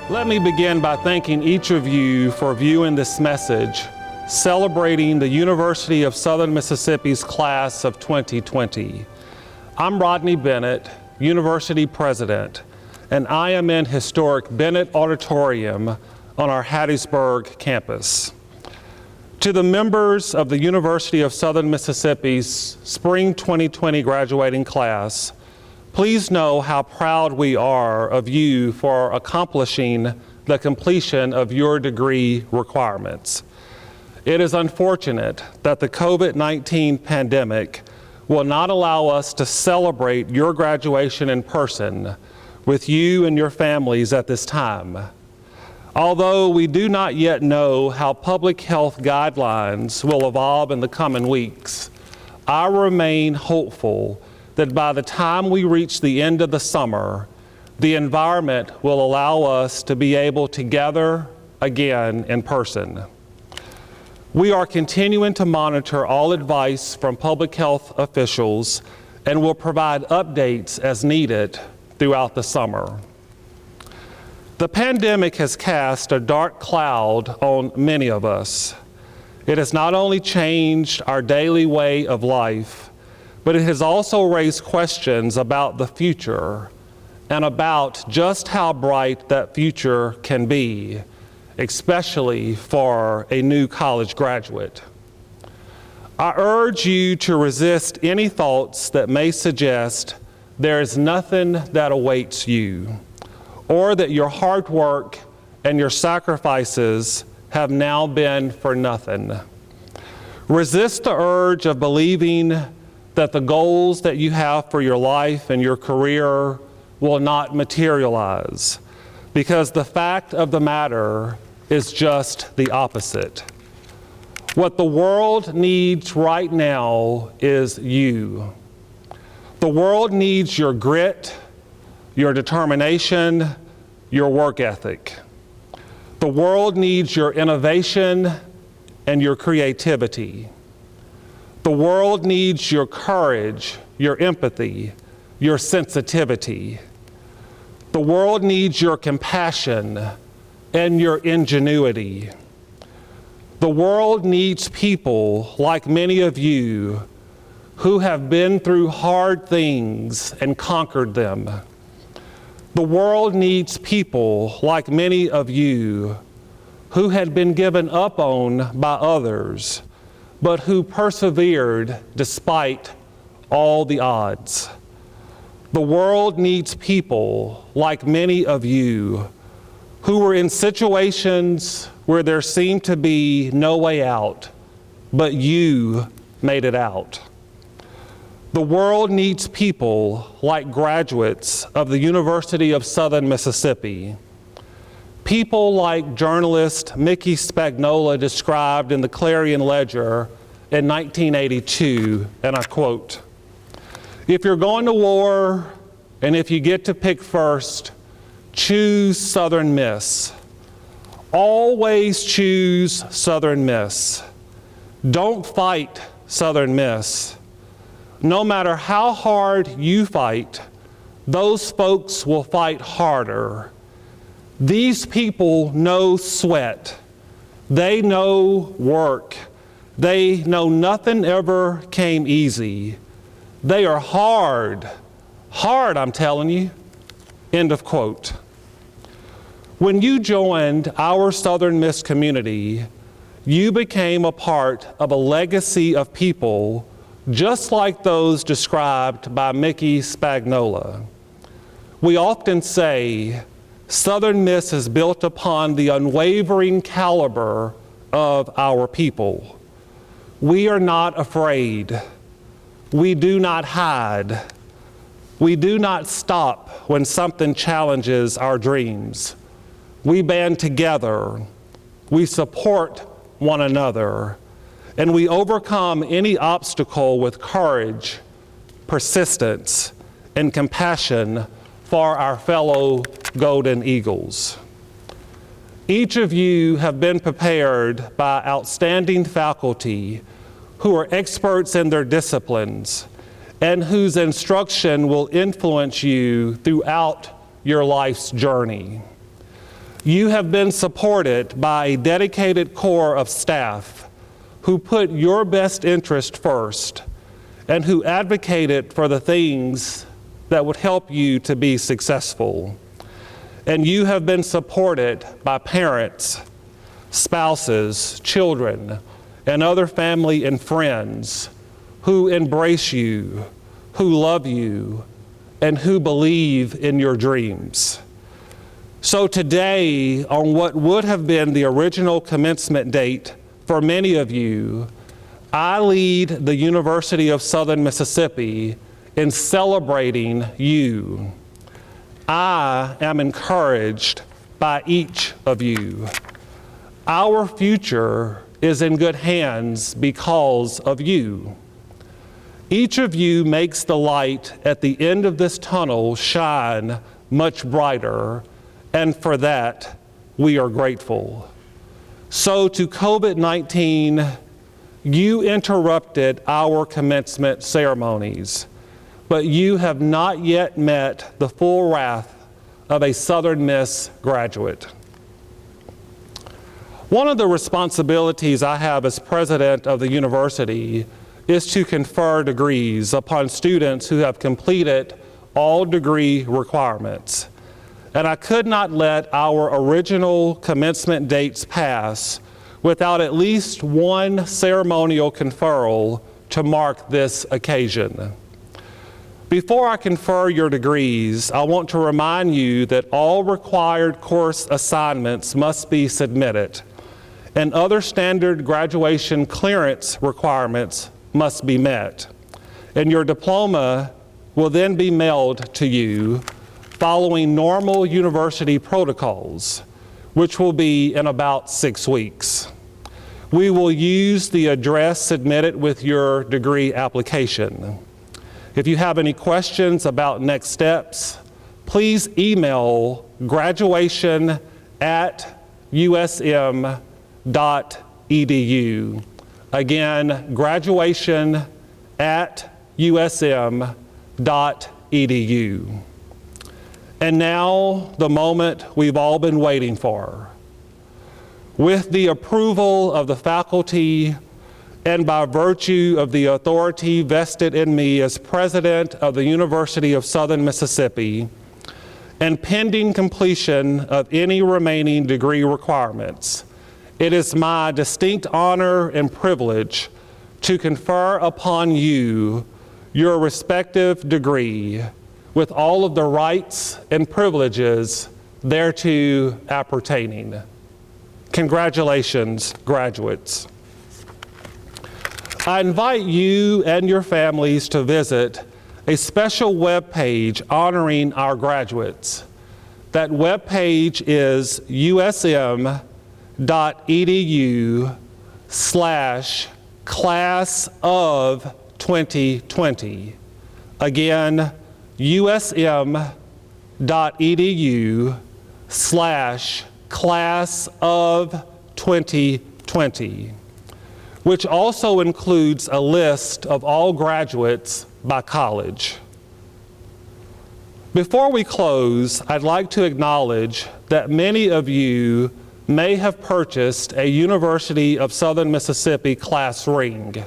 Let me begin by thanking each of you for viewing this message celebrating the University of Southern Mississippi's class of 2020. I'm Rodney Bennett, University President, and I am in historic Bennett Auditorium on our Hattiesburg campus. To the members of the University of Southern Mississippi's Spring 2020 graduating class, please know how proud we are of you for accomplishing the completion of your degree requirements. It is unfortunate that the COVID-19 pandemic will not allow us to celebrate your graduation in person with you and your families at this time. Although we do not yet know how public health guidelines will evolve in the coming weeks, I remain hopeful that by the time we reach the end of the summer, the environment will allow us to be able to gather again in person. We are continuing to monitor all advice from public health officials and will provide updates as needed throughout the summer. The pandemic has cast a dark cloud on many of us. It has not only changed our daily way of life, but it has also raised questions about the future and about just how bright that future can be, especially for a new college graduate. I urge you to resist any thoughts that may suggest there is nothing that awaits you, or that your hard work and your sacrifices have now been for nothing. Resist the urge of believing that the goals that you have for your life and your career will not materialize, because the fact of the matter is just the opposite. What the world needs right now is you. The world needs your grit, your determination, your work ethic. The world needs your innovation and your creativity. The world needs your courage, your empathy, your sensitivity. The world needs your compassion and your ingenuity. The world needs people like many of you who have been through hard things and conquered them. The world needs people like many of you who had been given up on by others, but who persevered despite all the odds. The world needs people like many of you who were in situations where there seemed to be no way out, but you made it out. The world needs people like graduates of the University of Southern Mississippi. People like journalist Mickey Spagnola described in the Clarion Ledger in 1982, and I quote, "If you're going to war and if you get to pick first, choose Southern Miss. Always choose Southern Miss. Don't fight Southern Miss. No matter how hard you fight, those folks will fight harder. These people know sweat. They know work. They know nothing ever came easy. They are hard, I'm telling you." End of quote. When you joined our Southern Miss community, you became a part of a legacy of people just like those described by Mickey Spagnola. We often say, Southern Miss is built upon the unwavering caliber of our people. We are not afraid. We do not hide. We do not stop when something challenges our dreams. We band together. We support one another. And we overcome any obstacle with courage, persistence, and compassion for our fellow Golden Eagles. Each of you have been prepared by outstanding faculty who are experts in their disciplines and whose instruction will influence you throughout your life's journey. You have been supported by a dedicated core of staff who put your best interest first and who advocated for the things that would help you to be successful. And you have been supported by parents, spouses, children, and other family and friends who embrace you, who love you, and who believe in your dreams. So today, on what would have been the original commencement date for many of you, I lead the University of Southern Mississippi in celebrating you. I am encouraged by each of you. Our future is in good hands because of you. Each of you makes the light at the end of this tunnel shine much brighter, and for that, we are grateful. So to COVID-19, you interrupted our commencement ceremonies, but you have not yet met the full wrath of a Southern Miss graduate. One of the responsibilities I have as president of the university is to confer degrees upon students who have completed all degree requirements. And I could not let our original commencement dates pass without at least one ceremonial conferral to mark this occasion. Before I confer your degrees, I want to remind you that all required course assignments must be submitted, and other standard graduation clearance requirements must be met. And your diploma will then be mailed to you following normal university protocols, which will be in about 6 weeks. We will use the address submitted with your degree application. If you have any questions about next steps, please email graduation@usm.edu. Again, graduation@usm.edu. And now, the moment we've all been waiting for. With the approval of the faculty and by virtue of the authority vested in me as president of the University of Southern Mississippi, and pending completion of any remaining degree requirements, it is my distinct honor and privilege to confer upon you your respective degree with all of the rights and privileges thereto appertaining. Congratulations, graduates. I invite you and your families to visit a special web page honoring our graduates. That web page is usm.edu/class-of-2020. Again, usm.edu/class-of-2020, which also includes a list of all graduates by college. Before we close, I'd like to acknowledge that many of you may have purchased a University of Southern Mississippi class ring.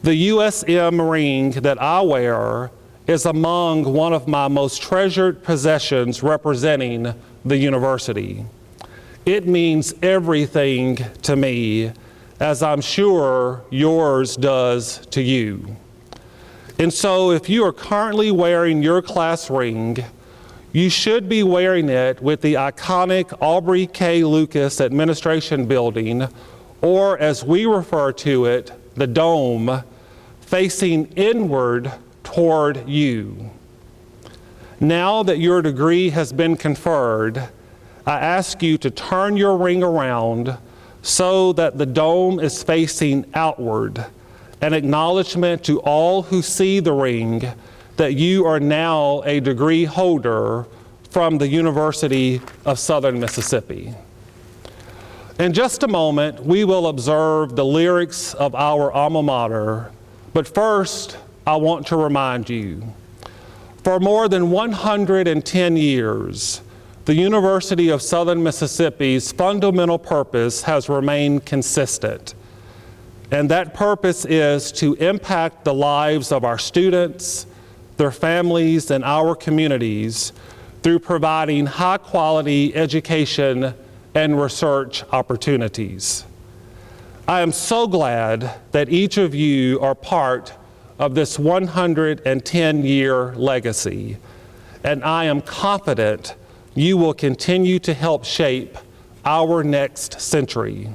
The USM ring that I wear is among one of my most treasured possessions representing the university. It means everything to me, as I'm sure yours does to you. And so if you are currently wearing your class ring, you should be wearing it with the iconic Aubrey K. Lucas Administration Building, or as we refer to it, the dome, facing inward toward you. Now that your degree has been conferred, I ask you to turn your ring around so that the dome is facing outward, an acknowledgement to all who see the ring that you are now a degree holder from the University of Southern Mississippi. In just a moment, we will observe the lyrics of our alma mater, but first, I want to remind you, for more than 110 years, the University of Southern Mississippi's fundamental purpose has remained consistent. And that purpose is to impact the lives of our students, their families, and our communities through providing high-quality education and research opportunities. I am so glad that each of you are part of this 110-year legacy, and I am confident you will continue to help shape our next century.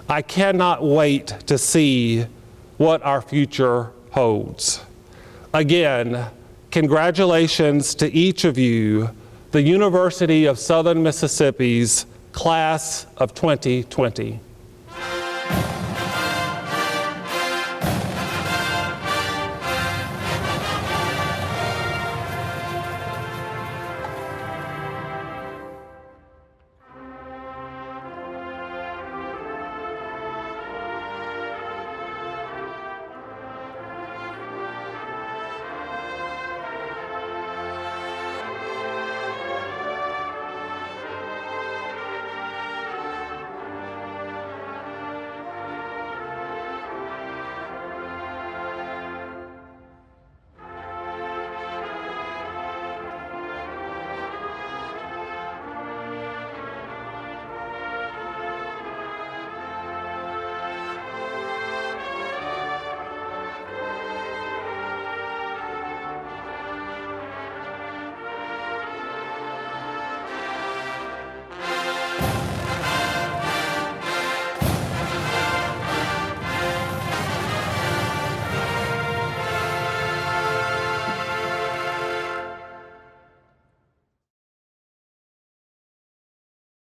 I cannot wait to see what our future holds. Again, congratulations to each of you, the University of Southern Mississippi's class of 2020.